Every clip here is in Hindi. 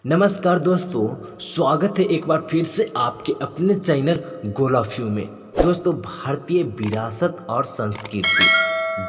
नमस्कार दोस्तों, स्वागत है एक बार फिर से आपके अपने चैनल गोलाफ्यू में। दोस्तों, भारतीय विरासत और संस्कृति,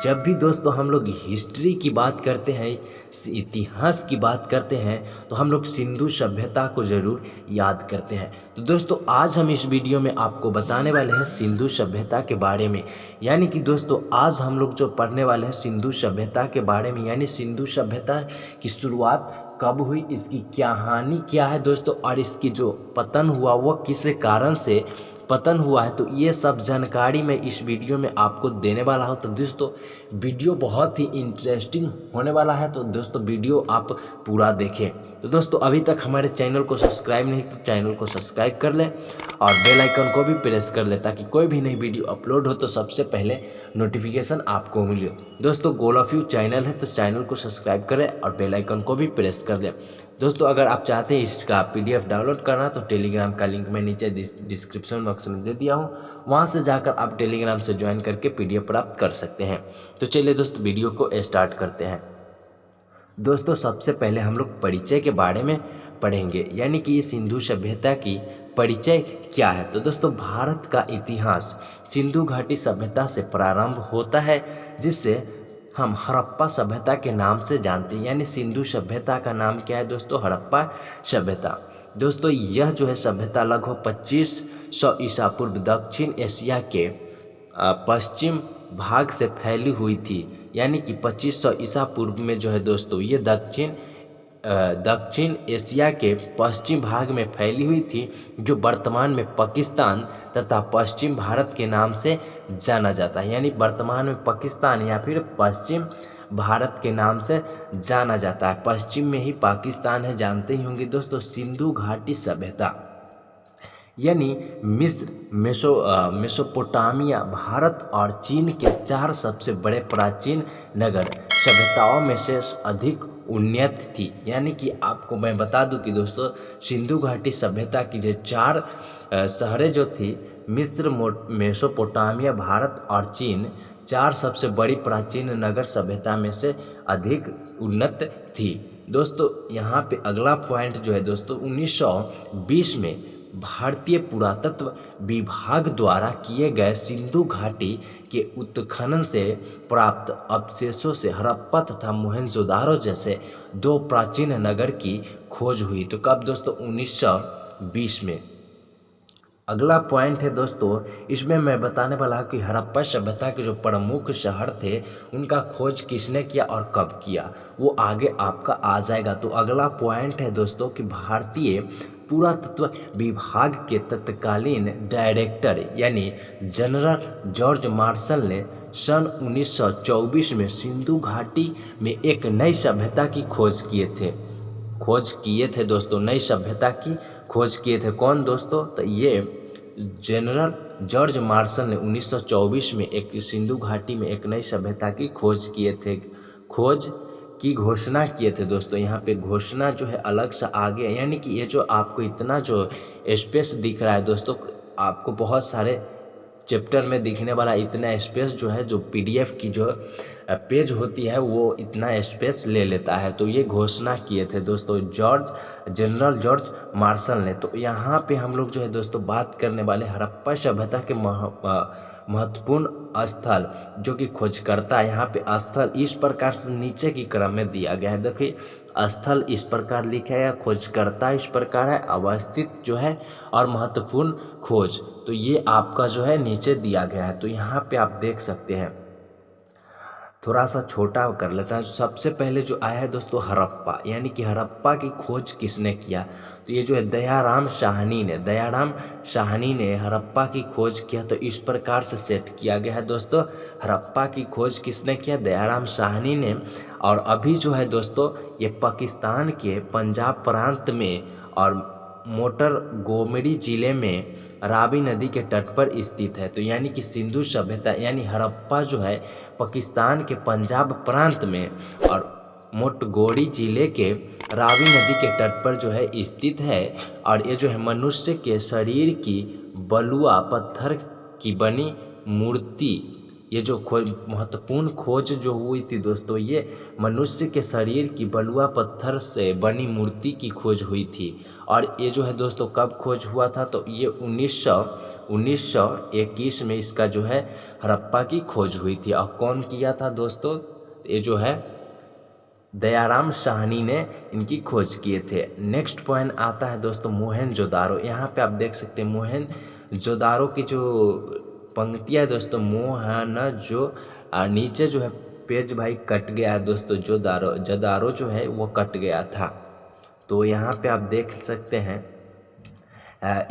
जब भी दोस्तों हम लोग हिस्ट्री की बात करते हैं, इतिहास की बात करते हैं, तो हम लोग सिंधु सभ्यता को ज़रूर याद करते हैं। तो दोस्तों, आज हम इस वीडियो में आपको बताने वाले हैं सिंधु सभ्यता के बारे में। यानी कि दोस्तों, आज हम लोग जो पढ़ने वाले हैं सिंधु सभ्यता के बारे में, यानी सिंधु सभ्यता की शुरुआत कब हुई, इसकी क्या हानि क्या है दोस्तों, और इसकी जो पतन हुआ वो किस कारण से पतन हुआ है, तो ये सब जानकारी मैं इस वीडियो में आपको देने वाला हूं। तो दोस्तों, वीडियो बहुत ही इंटरेस्टिंग होने वाला है, तो दोस्तों वीडियो आप पूरा देखें। तो दोस्तों, अभी तक हमारे चैनल को सब्सक्राइब नहीं तो चैनल को सब्सक्राइब कर लें और बेल आइकन को भी प्रेस कर लें, ताकि कोई भी नई वीडियो अपलोड हो तो सबसे पहले नोटिफिकेशन आपको मिले। दोस्तों, गोलाफ्यू चैनल है तो चैनल को सब्सक्राइब करें और बेल आइकन को भी प्रेस कर दें। दोस्तों, अगर आप चाहते हैं इसका PDF डाउनलोड करना तो टेलीग्राम का लिंक मैं नीचे डिस्क्रिप्शन बॉक्स में दे दिया हूँ, वहाँ से जाकर आप टेलीग्राम से ज्वाइन करके PDF प्राप्त कर सकते हैं। तो चलिए दोस्तों, वीडियो को स्टार्ट करते हैं। दोस्तों, सबसे पहले हम लोग परिचय के बारे में पढ़ेंगे, यानी कि ये सिंधु सभ्यता की परिचय क्या है। तो दोस्तों, भारत का इतिहास सिंधु घाटी सभ्यता से प्रारंभ होता है, जिससे हम हड़प्पा सभ्यता के नाम से जानते हैं। यानी सिंधु सभ्यता का नाम क्या है दोस्तों? हड़प्पा सभ्यता। दोस्तों, यह जो है सभ्यता लगभग 2500 ईसा पूर्व दक्षिण एशिया के पश्चिम भाग से फैली हुई थी। यानी कि 2500 ईसा पूर्व में जो है दोस्तों, ये दक्षिण एशिया के पश्चिम भाग में फैली हुई थी, जो वर्तमान में पाकिस्तान तथा पश्चिम भारत के नाम से जाना जाता है। यानी वर्तमान में पाकिस्तान या फिर पश्चिम भारत के नाम से जाना जाता है। पश्चिम में ही पाकिस्तान है, जानते ही होंगे दोस्तों। सिंधु घाटी सभ्यता यानी मिस्र, मेसोपोटामिया, भारत और चीन के 4 सबसे बड़े प्राचीन नगर सभ्यताओं में से अधिक उन्नत थी। यानी कि आपको मैं बता दूं कि दोस्तों, सिंधु घाटी सभ्यता की जो 4 शहरें जो थी, मिस्र, मेसोपोटामिया, भारत और चीन, 4 सबसे बड़ी प्राचीन नगर सभ्यता में से अधिक उन्नत थी। दोस्तों, यहाँ पे अगला पॉइंट जो है दोस्तों, 1920 में भारतीय पुरातत्व विभाग द्वारा किए गए सिंधु घाटी के उत्खनन से प्राप्त अवशेषों से हड़प्पा तथा मोहनजोदारो जैसे 2 प्राचीन नगर की खोज हुई। तो कब दोस्तों? 1920 में। अगला पॉइंट है दोस्तों, इसमें मैं बताने वाला हूँ कि हड़प्पा सभ्यता के जो प्रमुख शहर थे, उनका खोज किसने किया और कब किया, वो आगे आपका आ जाएगा। तो अगला पॉइंट है दोस्तों कि भारतीय पुरातत्व विभाग के तत्कालीन डायरेक्टर यानी जनरल जॉर्ज मार्शल ने सन 1924 में सिंधु घाटी में एक नई सभ्यता की खोज किए थे दोस्तों। नई सभ्यता की खोज किए थे कौन दोस्तों? तो ये जनरल जॉर्ज मार्शल ने 1924 में एक सिंधु घाटी में एक नई सभ्यता की खोज की घोषणा किए थे दोस्तों। यहाँ पे घोषणा जो है अलग से आगे, यानी कि ये जो आपको इतना जो स्पेस दिख रहा है दोस्तों, आपको बहुत सारे चैप्टर में दिखने वाला इतना स्पेस जो है, जो PDF की जो पेज होती है, वो इतना स्पेस ले लेता है। तो ये घोषणा किए थे दोस्तों जनरल जॉर्ज मार्शल ने। तो यहाँ पे हम लोग जो है दोस्तों बात करने वाले हड़प्पा सभ्यता के महत्वपूर्ण स्थल जो कि खोजकर्ता है। यहाँ पे स्थल इस प्रकार से नीचे की क्रम में दिया गया है। देखिए, स्थल इस प्रकार लिखा है, खोजकर्ता इस प्रकार है, अवस्थित जो है, और महत्वपूर्ण खोज, तो ये आपका जो है नीचे दिया गया है। तो यहाँ पे आप देख सकते हैं, थोड़ा सा छोटा कर लेता है। सबसे पहले जो आया है दोस्तों हड़प्पा, यानी कि हड़प्पा की खोज किसने किया? तो ये जो है दयाराम साहनी ने हड़प्पा की खोज किया। तो इस प्रकार से सेट किया गया है दोस्तों, हड़प्पा की खोज किसने किया? दयाराम साहनी ने। और अभी जो है दोस्तों, ये पाकिस्तान के पंजाब प्रांत में और मोंटगोमरी जिले में रावी नदी के तट पर स्थित है। तो यानी कि सिंधु सभ्यता यानी हड़प्पा जो है पाकिस्तान के पंजाब प्रांत में और मोंटगोमरी जिले के रावी नदी के तट पर जो है स्थित है। और ये जो है मनुष्य के शरीर की बलुआ पत्थर की बनी मूर्ति ये जो महत्वपूर्ण खोज जो हुई थी दोस्तों, ये मनुष्य के शरीर की बलुआ पत्थर से बनी मूर्ति की खोज हुई थी। और ये जो है दोस्तों कब खोज हुआ था, तो ये 1921 में इसका जो है हड़प्पा की खोज हुई थी। और कौन किया था दोस्तों, ये जो है दयाराम साहनी ने इनकी खोज किए थे। नेक्स्ट पॉइंट आता है दोस्तों मोहनजोदारो। यहाँ पे आप देख सकते हैं मोहनजोदारो की जो पंक्तियाँ है दोस्तों, जो नीचे जो है पेज भाई कट गया है दोस्तों, जोदारो जो है वो कट गया था। तो यहाँ पे आप देख सकते हैं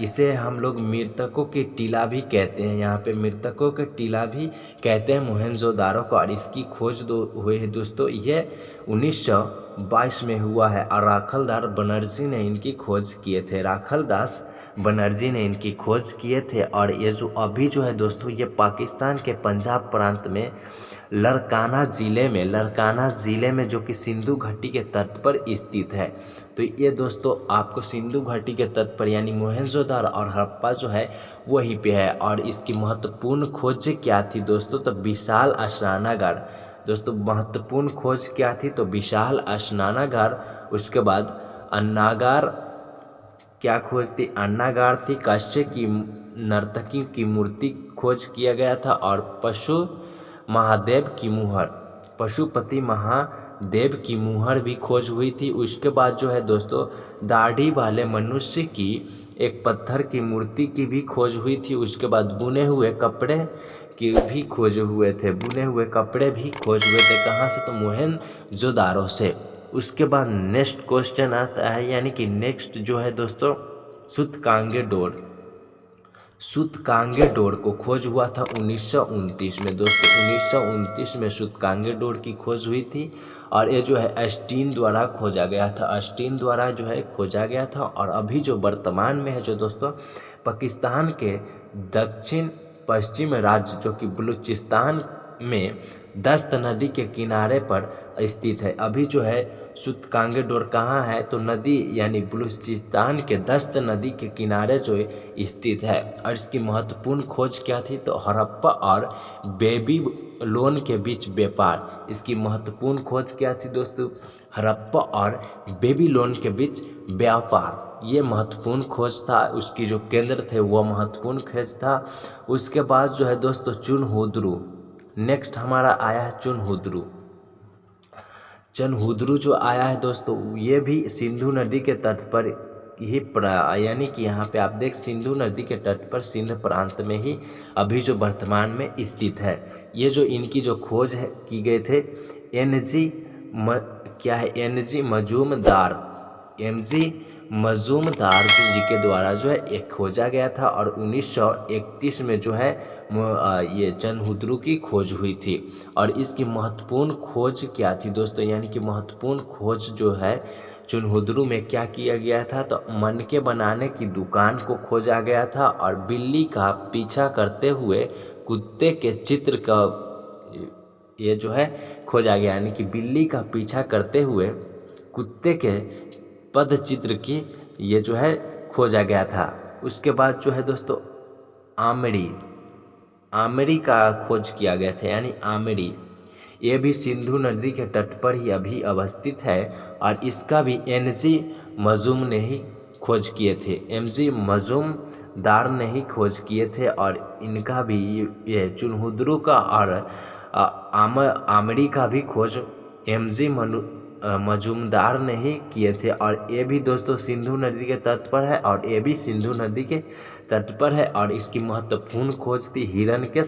इसे हम लोग मृतकों की टीला भी कहते हैं। यहाँ पे मृतकों के टीला भी कहते हैं मोहनजोदारो को। और इसकी खोज हुई है दोस्तों, ये 1922 में हुआ है। और राखलदास बनर्जी ने इनकी खोज किए थे, राखलदास बनर्जी ने इनकी खोज किए थे। और ये जो अभी जो है दोस्तों, ये पाकिस्तान के पंजाब प्रांत में लड़काना ज़िले में जो कि सिंधु घाटी के तट पर स्थित है। तो ये दोस्तों आपको सिंधु घाटी के तट पर यानी मोहनजोदारो और हड़प्पा जो है वहीं पे है। और इसकी महत्वपूर्ण खोज क्या थी दोस्तों, तो विशाल स्नानागार। दोस्तों महत्वपूर्ण खोज क्या थी, तो विशाल स्नानागार। उसके बाद अन्नागार क्या खोज थी, अन्नागार थी। काश्य की नर्तकी की मूर्ति खोज किया गया था। और पशुपति महादेव की मुहर भी खोज हुई थी। उसके बाद जो है दोस्तों दाढ़ी वाले मनुष्य की एक पत्थर की मूर्ति की भी खोज हुई थी। उसके बाद बुने हुए कपड़े की भी खोज हुए थे, कहाँ से, तो मोहनजोदारो से। उसके बाद नेक्स्ट क्वेश्चन आता है, यानी कि नेक्स्ट जो है दोस्तों सूतकांगे डोर को खोज हुआ था 1929 में दोस्तों। 1929 में सूतकांगे डोर की खोज हुई थी। और ये जो है अस्टीन द्वारा खोजा गया था। और अभी जो वर्तमान में है जो दोस्तों, पाकिस्तान के दक्षिण पश्चिम राज्य जो कि बलूचिस्तान में दस्त नदी के किनारे पर स्थित है। अभी जो है सूतकांगे डोर कहाँ है, तो नदी यानी बलूचिस्तान के दस्त नदी के किनारे जो स्थित है। और इसकी महत्वपूर्ण खोज क्या थी, तो हड़प्पा और बेबीलोन के बीच व्यापार। इसकी महत्वपूर्ण खोज क्या थी दोस्तों, हड़प्पा और बेबीलोन के बीच व्यापार, ये महत्वपूर्ण खोज था। उसकी जो केंद्र थे वो महत्वपूर्ण खोज था। उसके बाद जो है दोस्तों चुनहुद्रू, नेक्स्ट हमारा आया है चनहुद्रू जो आया है दोस्तों, ये भी सिंधु नदी के तट पर ही यानी कि यहाँ पे आप देख सिंधु नदी के तट पर सिंध प्रांत में ही अभी जो वर्तमान में स्थित है। ये जो इनकी जो खोज है की गए थे मजूमदार जी के द्वारा जो है एक खोजा गया था। और 1931 में जो है ये चनहुद्रू की खोज हुई थी। और इसकी महत्वपूर्ण खोज क्या थी दोस्तों, यानी कि महत्वपूर्ण खोज जो है चनहुद्रू में क्या किया गया था, तो मनके बनाने की दुकान को खोजा गया था। और बिल्ली का पीछा करते हुए कुत्ते के चित्र का ये जो है खोजा गया, यानी कि बिल्ली का पीछा करते हुए कुत्ते के पद चित्र की ये जो है खोजा गया था। उसके बाद जो है दोस्तों आमरी का खोज किया गया था, यानी आमरी ये भी सिंधु नदी के तट पर ही अभी अवस्थित है। और इसका भी एनजी मजूम ने ही खोज किए थे, एमजी मजूमदार ने ही खोज किए थे। और इनका भी ये चुनहुद्रू का और आमरी का भी खोज एमजी मजूमदार ने ही किए थे। और ये भी दोस्तों सिंधु नदी के तट पर है, और ये भी सिंधु नदी के तट पर है। और इसकी महत्वपूर्ण खोज थी हिरण के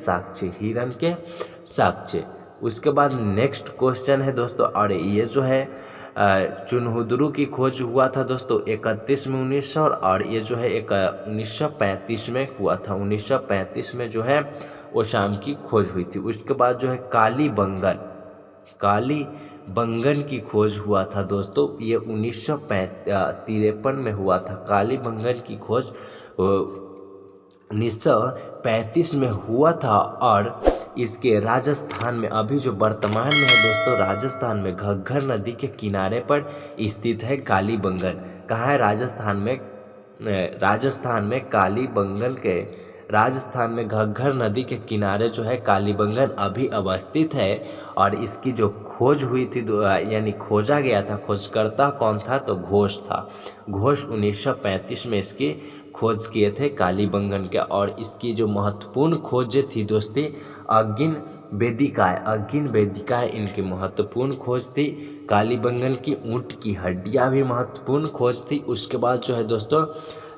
साक्ष्य। उसके बाद नेक्स्ट क्वेश्चन है दोस्तों, और ये जो है चुनहुद्रू की खोज हुआ था दोस्तों 31 में 1900, और ये जो है 1935 में हुआ था। 1935 में जो है वो शाम की खोज हुई थी। उसके बाद जो है कालीबंगन की खोज हुआ था दोस्तों, ये 1953 में हुआ था। कालीबंगन की खोज 1935 में हुआ था। और इसके राजस्थान में अभी जो वर्तमान में है दोस्तों, राजस्थान में घग्गर नदी के किनारे पर स्थित है कालीबंगन। कहाँ है, राजस्थान में कालीबंगन के राजस्थान में घग्गर नदी के किनारे जो है कालीबंगन अभी अवस्थित है। और इसकी जो खोज हुई थी यानी खोजा गया था, खोजकर्ता कौन था तो घोष था। घोष 1935 में इसकी खोज किए थे कालीबंगन के। और इसकी जो महत्वपूर्ण खोज थी दोस्ती अगिन वेदिकाएँ इनकी महत्वपूर्ण खोज थी। कालीबंगन की ऊँट की हड्डियाँ भी महत्वपूर्ण खोज थी। उसके बाद जो है दोस्तों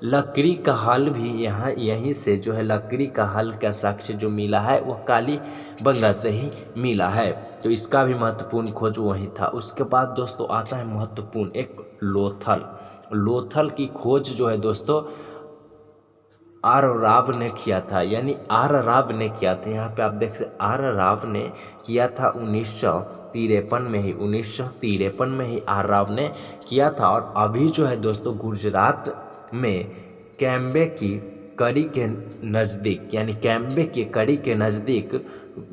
लकड़ी का हल भी यहीं से जो है लकड़ी का हल का साक्ष्य जो मिला है वह कालीबंगन से ही मिला है। तो इसका भी महत्वपूर्ण खोज वही था। उसके बाद दोस्तों आता है महत्वपूर्ण एक लोथल की खोज जो है दोस्तों आर राव ने किया था, यानी आर राव ने किया था। यहाँ पे आप देख सकते आर राव ने किया था 1953 में ही आर राव ने किया था। और अभी जो है दोस्तों गुजरात में कैम्बे की कड़ी के नज़दीक, यानी कैम्बे की कड़ी के नज़दीक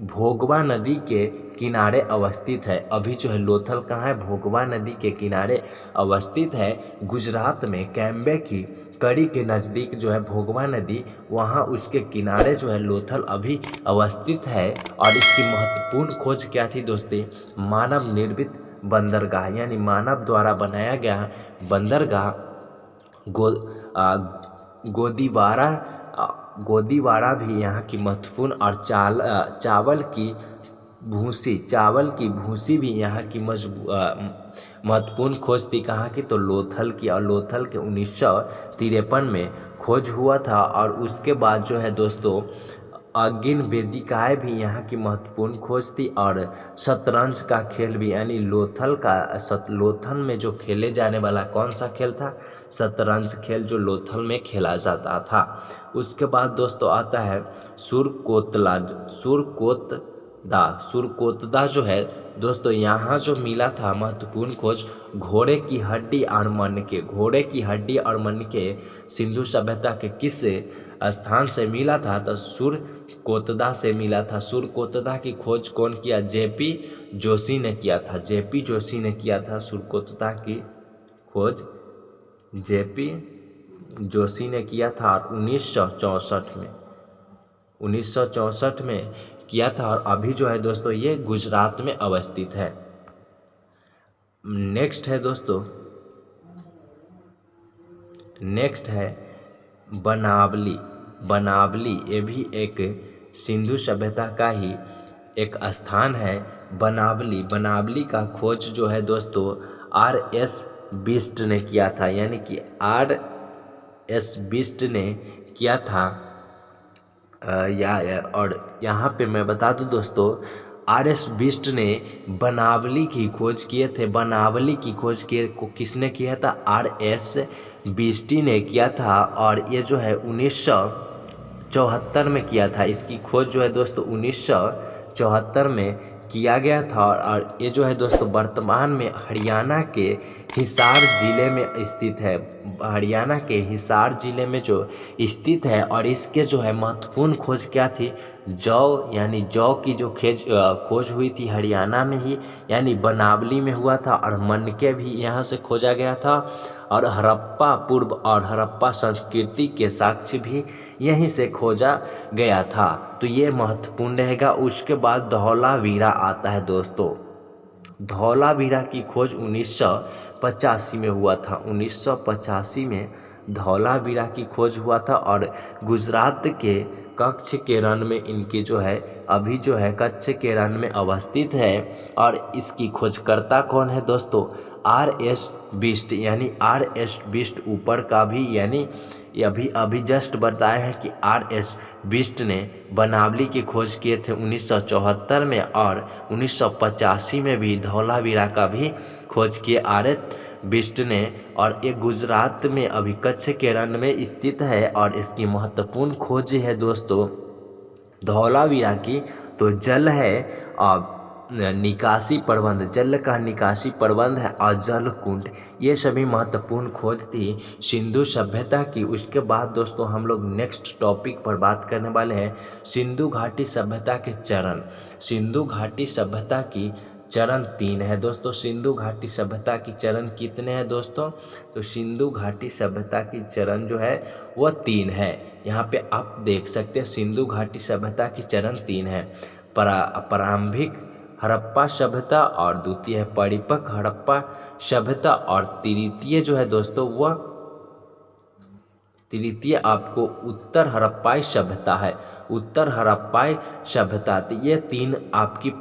भोगवा नदी के किनारे अवस्थित है। अभी जो है लोथल कहाँ है, भोगवा नदी के किनारे अवस्थित है गुजरात में। कैम्बे की कड़ी के नज़दीक जो है भोगवा नदी, वहाँ उसके किनारे जो है लोथल अभी अवस्थित है। और इसकी महत्वपूर्ण खोज क्या थी दोस्ती, मानव निर्मित बंदरगाह, यानी मानव द्वारा बनाया गया बंदरगाह गोदीवाड़ा भी यहाँ की महत्वपूर्ण। और चावल की भूसी भी यहाँ की महत्वपूर्ण खोज थी। कहाँ की तो लोथल की। और लोथल के 1953 में खोज हुआ था। और उसके बाद जो है दोस्तों अगिन वेदिकाएँ भी यहाँ की महत्वपूर्ण खोज थी। और शतरंज का खेल भी, यानी लोथल में जो खेले जाने वाला कौन सा खेल था, शतरंज खेल जो लोथल में खेला जाता था। उसके बाद दोस्तों आता है सुरकोतदा जो है दोस्तों यहाँ जो मिला था महत्वपूर्ण खोज घोड़े की हड्डी और मनके सिंधु सभ्यता के किस स्थान से मिला था तो सुरकोतदा से मिला था। सुरकोतदा की खोज कौन किया, जेपी जोशी ने किया था। सुरकोतदा की खोज जेपी जोशी ने किया था 1964 में किया था। और अभी जो है दोस्तों ये गुजरात में अवस्थित है। नेक्स्ट है बनावली। ये भी एक सिंधु सभ्यता का ही एक स्थान है। बनावली का खोज जो है दोस्तों R.S. बिष्ट ने किया था, यानी कि R.S. बिष्ट ने किया था। और यहाँ पे मैं बता दूं दोस्तों R.S. बिष्ट ने बनावली की खोज किए थे। बनावली की खोज किसने किया था, R.S. बिष्ट ने किया था। और ये जो है 1974 में किया था। इसकी खोज जो है दोस्तों 1974 में किया गया था। और ये जो है दोस्तों वर्तमान में हरियाणा के हिसार ज़िले में स्थित है। हरियाणा के हिसार ज़िले में जो स्थित है। और इसके जो है महत्वपूर्ण खोज क्या थी, यानी जौ की जो खोज हुई थी हरियाणा में ही, यानी बनावली में हुआ था। और मनके भी यहाँ से खोजा गया था। और हड़प्पा संस्कृति के साक्ष्य भी यहीं से खोजा गया था। तो ये महत्वपूर्ण रहेगा। उसके बाद धौलावीरा आता है दोस्तों। धौलावीरा की खोज 1985 में हुआ था। 1985 में धौलावीरा की खोज हुआ था। और गुजरात के कच्छ के रण में इनकी जो है अभी जो है कच्छ के रण में अवस्थित है। और इसकी खोजकर्ता कौन है दोस्तों, R.S. बिष्ट, यानी R.S. बिष्ट ऊपर का भी, यानी अभी जस्ट बताया है कि R.S. बिष्ट ने बनावली की खोज किए थे 1974 में। और 1985 में भी धौलावीरा का भी खोज किए R.S. बिष्ट ने। और ये गुजरात में अभी कच्छ के रण में स्थित है। और इसकी महत्वपूर्ण खोज है दोस्तों धौलावीरा की तो जल है और निकासी प्रबंध, जल का निकासी प्रबंध है और जल कुंड, ये सभी महत्वपूर्ण खोज थी सिंधु सभ्यता की। उसके बाद दोस्तों हम लोग नेक्स्ट टॉपिक पर बात करने वाले हैं सिंधु घाटी सभ्यता के चरण। सिंधु घाटी सभ्यता की चरण 3 है दोस्तों। सिंधु घाटी सभ्यता की चरण कितने हैं दोस्तों? तो सिंधु घाटी सभ्यता की चरण जो है वह 3 है। यहाँ पे आप देख सकते हैं सिंधु घाटी सभ्यता की चरण 3 है। प्रारंभिक हड़प्पा सभ्यता और द्वितीय है परिपक्व हड़प्पा सभ्यता और तृतीय जो है दोस्तों वह तृतीय आपको उत्तर हड़प्पाई सभ्यता है। उत्तर हड़प्पाई सभ्यता, तो ये 3 आपकी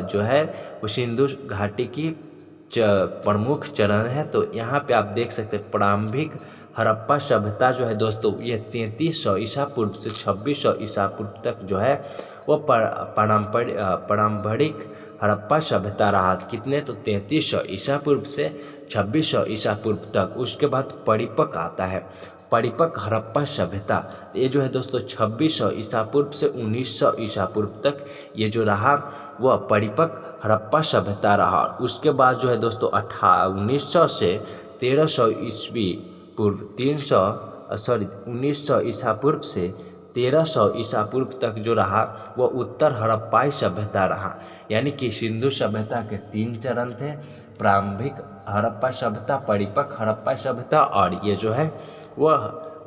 जो है वो सिंधु घाटी की प्रमुख चरण है। तो यहाँ पे आप देख सकते हैं प्रारंभिक हड़प्पा सभ्यता जो है दोस्तों ये 3300 ईसा पूर्व से 2600 ईसा पूर्व तक जो है वो पारंपरिक हड़प्पा सभ्यता रहा। कितने? तो 3300 ईसा पूर्व से 2600 ईसा पूर्व तक। उसके बाद परिपक्व आता है, परिपक्व हड़प्पा सभ्यता, ये जो है दोस्तों 2600 ईसा पूर्व से 1900 ईसा पूर्व तक ये जो रहा वह परिपक्व हड़प्पा सभ्यता रहा। उसके बाद जो है दोस्तों 1900 से 1300 ईस्वी पूर्व 1900 ईसा पूर्व से 1300 ईसा पूर्व तक जो रहा वह उत्तर हड़प्पाई सभ्यता रहा। यानी कि सिंधु सभ्यता के 3 चरण थे, प्रारंभिक हड़प्पा सभ्यता, परिपक्व हड़प्पा सभ्यता और ये जो है वह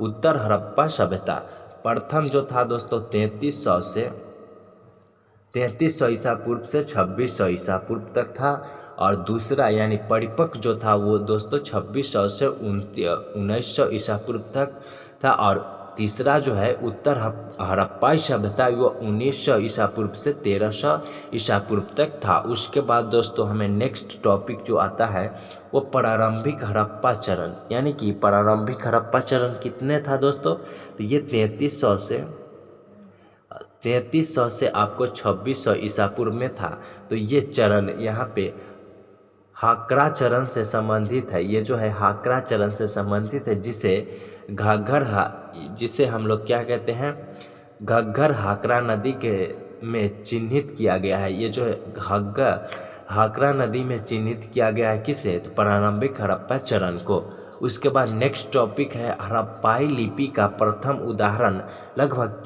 उत्तर हड़प्पा सभ्यता। प्रथम जो था दोस्तों 3300 ईसा पूर्व से 2600 ईसा पूर्व तक था और दूसरा यानी परिपक्व जो था वो दोस्तों 2600 से 1900 ईसा पूर्व तक था और तीसरा जो है उत्तर हड़प्पाई सभ्यता वो 1900 ईसा पूर्व से 1300 ईसा पूर्व तक था। उसके बाद दोस्तों हमें नेक्स्ट टॉपिक जो आता है वो प्रारंभिक हड़प्पा चरण, यानी कि प्रारंभिक हड़प्पा चरण कितने था दोस्तों? तो ये 3300 से आपको 2600 ईसा पूर्व में था। तो ये चरण यहाँ पे हाकरा चरण से संबंधित है। ये जो है हाकरा चरण से संबंधित है जिसे हम लोग क्या कहते हैं, घग्गर हाकरा नदी के में चिन्हित किया गया है। ये जो है घग्गर हाकरा नदी में चिन्हित किया गया है किसे? तो प्रारंभिक हड़प्पा चरण को। उसके बाद नेक्स्ट टॉपिक है हड़प्पाई लिपि का प्रथम उदाहरण लगभग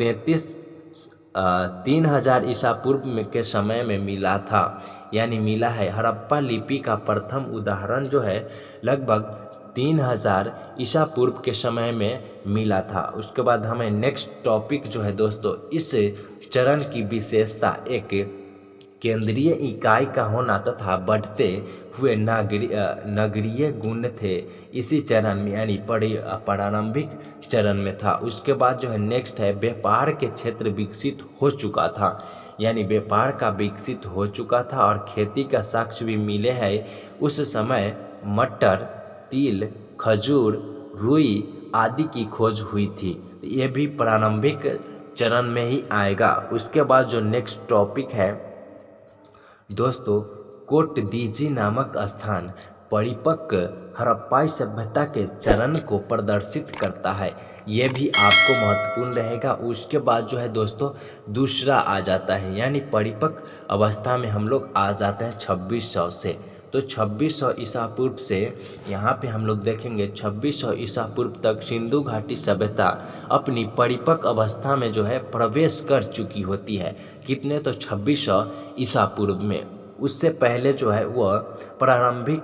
3000 ईसा पूर्व के समय में मिला था। यानी मिला है हड़प्पा लिपि का प्रथम उदाहरण जो है लगभग 3000 ईसा पूर्व के समय में मिला था। उसके बाद हमें नेक्स्ट टॉपिक जो है दोस्तों इस चरण की विशेषता एक केंद्रीय इकाई का होना तथा बढ़ते हुए नगरीय गुण थे इसी चरण में, यानी प्रारंभिक चरण में था। उसके बाद जो है नेक्स्ट है व्यापार के क्षेत्र विकसित हो चुका था, यानी व्यापार का विकसित हो चुका था और खेती का साक्ष्य भी मिले हैं। उस समय मटर, तिल, खजूर, रुई आदि की खोज हुई थी। ये भी प्रारंभिक चरण में ही आएगा। उसके बाद जो नेक्स्ट टॉपिक है दोस्तों कोटदीजी नामक स्थान परिपक्व हड़प्पाई सभ्यता के चरण को प्रदर्शित करता है। ये भी आपको महत्वपूर्ण रहेगा। उसके बाद जो है दोस्तों दूसरा आ जाता है, यानी परिपक्व अवस्था में हम लोग आ जाते हैं 2600 से। तो 2600 ईसा पूर्व से यहाँ पे हम लोग देखेंगे 2600 ईसा पूर्व तक सिंधु घाटी सभ्यता अपनी परिपक्व अवस्था में जो है प्रवेश कर चुकी होती है। कितने? तो 2600 ईसा पूर्व में। उससे पहले जो है वह प्रारंभिक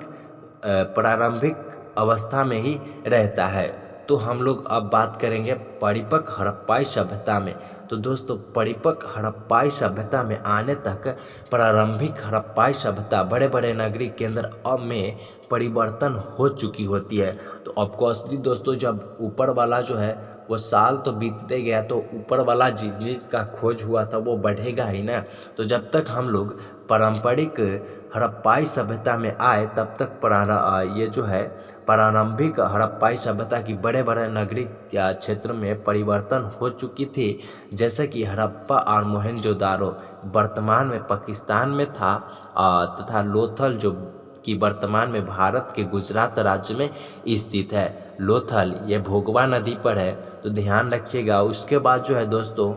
अवस्था में ही रहता है। तो हम लोग अब बात करेंगे परिपक्व हड़प्पाई सभ्यता में। तो दोस्तों परिपक्व हड़प्पाई सभ्यता में आने तक प्रारंभिक हड़प्पाई सभ्यता बड़े बड़े नगरीय केंद्र में परिवर्तन हो चुकी होती है। तो ऑफकोर्सली दोस्तों जब ऊपर वाला जो है वो साल तो बीतते गया तो ऊपर वाला जिस का खोज हुआ था वो बढ़ेगा ही ना। तो जब तक हम लोग पारंपरिक हड़प्पाई सभ्यता में आए तब तक ये जो है प्रारंभिक हड़प्पाई सभ्यता की बड़े बड़े नगरीय क्षेत्र में परिवर्तन हो चुकी थी। जैसे कि हड़प्पा और मोहनजोदारो वर्तमान में पाकिस्तान में था तथा लोथल जो कि वर्तमान में भारत के गुजरात राज्य में स्थित है। लोथल ये भोगवा नदी पर है, तो ध्यान रखिएगा। उसके बाद जो है दोस्तों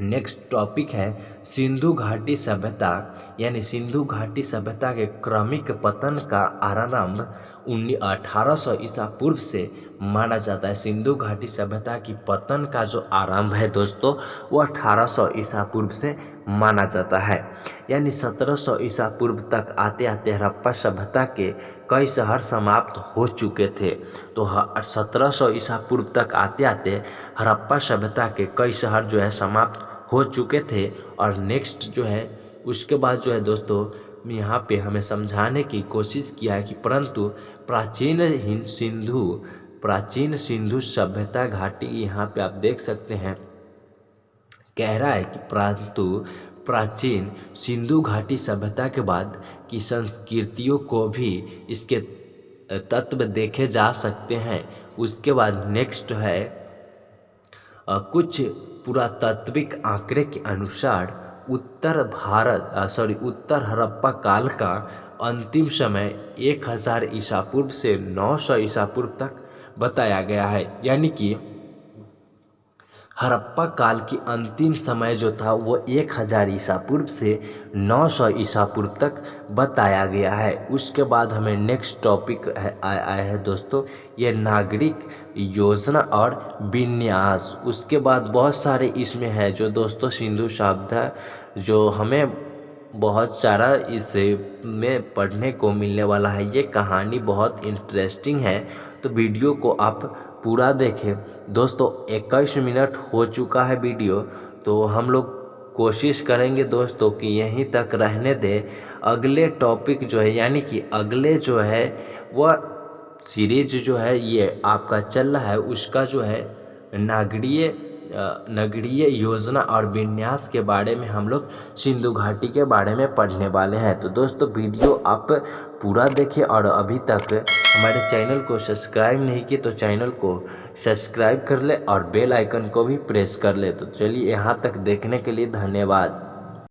नेक्स्ट टॉपिक है सिंधु घाटी सभ्यता, यानी सिंधु घाटी सभ्यता के क्रमिक पतन का आरंभ 1800 ईसा पूर्व से माना जाता है। सिंधु घाटी सभ्यता की पतन का जो आरंभ है दोस्तों वो 1800 ईसा पूर्व से माना जाता है। यानी 1700 ईसा पूर्व तक आते आते हड़प्पा सभ्यता के कई शहर समाप्त हो चुके थे। तो 1700 ईसा पूर्व तक आते आते हड़प्पा सभ्यता के कई शहर जो है समाप्त हो चुके थे। और नेक्स्ट जो है उसके बाद जो है दोस्तों यहाँ पे हमें समझाने की कोशिश किया है कि परंतु प्राचीन सिंधु सभ्यता घाटी, यहाँ पे आप देख सकते हैं कह रहा है कि परंतु प्राचीन सिंधु घाटी सभ्यता के बाद की संस्कृतियों को भी इसके तत्व देखे जा सकते हैं। उसके बाद नेक्स्ट है कुछ पुरातात्विक आंकड़े के अनुसार उत्तर हड़प्पा काल का अंतिम समय 1000 ईसा पूर्व से 900 ईसा पूर्व तक बताया गया है। यानी कि हड़प्पा काल की अंतिम समय जो था वो 1000 ईसा पूर्व से 900 ईसा पूर्व तक बताया गया है। उसके बाद हमें नेक्स्ट टॉपिक आया है दोस्तों, ये नागरिक योजना और विन्यास। उसके बाद बहुत सारे इसमें है जो दोस्तों सिंधु सभ्यता जो हमें बहुत सारा इसमें पढ़ने को मिलने वाला है। ये कहानी बहुत इंटरेस्टिंग है, तो वीडियो को आप पूरा देखें। दोस्तों 21 मिनट हो चुका है वीडियो, तो हम लोग कोशिश करेंगे दोस्तों कि यहीं तक रहने दें। अगले टॉपिक जो है यानी कि अगले जो है वह सीरीज जो है ये आपका चल रहा है, उसका जो है नगरीय योजना और विन्यास के बारे में हम लोग सिंधु घाटी के बारे में पढ़ने वाले हैं। तो दोस्तों वीडियो आप पूरा देखें और अभी तक हमारे चैनल को सब्सक्राइब नहीं किए तो चैनल को सब्सक्राइब कर ले और बेल आइकन को भी प्रेस कर ले। तो चलिए यहाँ तक देखने के लिए धन्यवाद।